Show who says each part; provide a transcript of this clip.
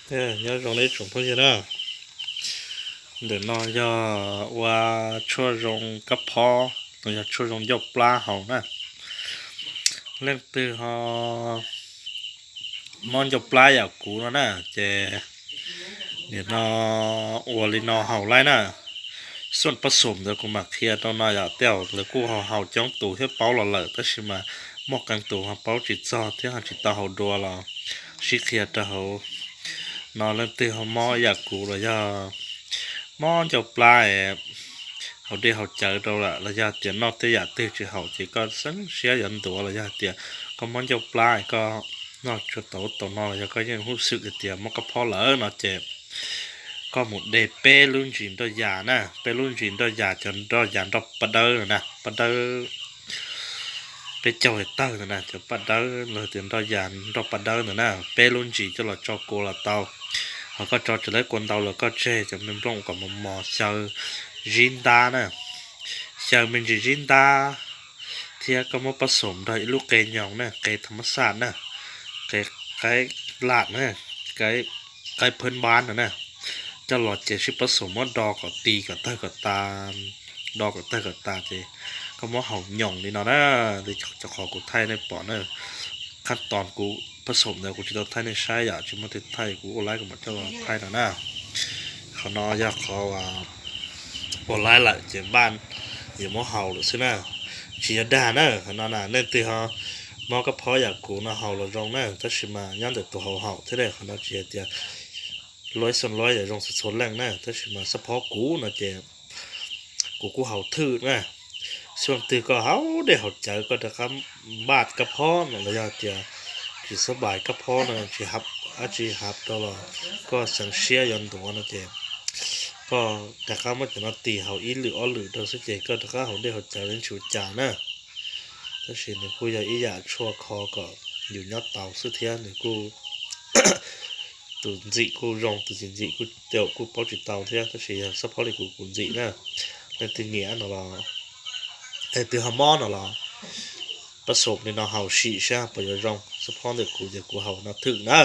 Speaker 1: nhớ rong đấy trồng thôi chứ đó để nó cho qua cho rong cấp phó rồi cho cho rong dọc pla hậu nè lên từ họ món dọc pla giờ cũ nó nè chè để nó uo lên nó hậu lại nèส่วนผสมเดี๋ยวกูมาเคลียร์ตอนน่าจะเตี้ยวแล้วกูเฮาจ้องตู่ให้เป้าหล่อๆแต่ชิมาหมอกกันตู่เฮาเป้าจิตจ่อที่หาจิตตาเฮาดัวเราชิเคลียร์ตาเฮานอนเล่นตีเฮาหม้ออยากกูเลยย่าหม้อจะปลายเฮาได้เฮาเจอเราละระยะเตียนนอกที่อยากตีจะเฮาจีก็สังเสียยันตัวระยะเตียก็มันจะปลายก็นอกจะโตนอนระยะก็ยังรู้สึกเตียมันก็พอเหลือเนาะเจ็บก็หมดเดเป้รุ่นจีนตัวยานะเป้รุ่นจีนตัวยาจนตัวยาดอกปะเดอนะปะเดอไปจอยเตอร์นะจะปะเดอเลยถึงตัวยาดอกปะเดอนะเป้รุ่นจีนจะหลอดจอโกละเตาเขาก็จอจะได้กวนเตาแล้วก็เช่จะเป็นปล้องกับมอเชอจินดานะเชอเป็นจินดาเทียก็มาผสมโดยลูกเกยหยองนะเกยธรรมศาสตร์นะเกยไก่ลาดนะไก่เพิ่นบ้านนะจะหลอดเจชิผสมว่าดอกกับตีกับเตอกับตาดอกกับเตอกับตาเจก็มาเห่าหย่องนี่เนาะนะเดี๋ยวจะขอกูไทยในปอนเนอขั้นตอนกูผสมเนี่ยกูจะต้องไทยในใช้อยากจะมาติดไทยกูโอไลน์กับมันจะรอไทยนะเขานอยากเขาว่าโอไลน์ละเจ็บบ้านอย่ามาเห่าหรือซินะชีจะด่านะเขานอนน่ะเล่นตีเขามอก็พออยากกูนะเห่าเราจงนะถ้าชิมาย้อนแต่ตัวเห่าที่ได้เขานอนเจียเจียร้อยส่วนร้อยอย่าลงสุดๆแรงนะถ้าชิมาเฉพาะกูนะเจ็บกูเห่าทื่อนะส่วนตื่นก็เห่าได้เห่าใจก็จะคำบาดกระเพาะนะระยะเจียจีสบายกระเพาะนะจีฮับจีฮับตลอดก็สังเชียยันตัวนะเจ็บก็แต่ข้ามันจะมาตีเห่าอีหรืออ้อหรือตัวสุดเจ็บก็ถ้าข้าเห่าได้เห่าใจเล่นชูจ่านะถ้าชินกูอยากอยากชั่วคอก็อยู่ยอดเตาสุดเทียนกูตุนจีกูรองตุนจีกูเดี๋ยวกูป้อนจุดเตาเทียถ้าชินซัพพอร์ตกูกุนจีนะในตีเงี้ยน่ะล่ะไอ้ตีฮามอนน่ะล่ะผสมในน้ำเห่าชีใช่ปะยรองซัพพอร์ตกูจะกูเห่าน่าถึงนะ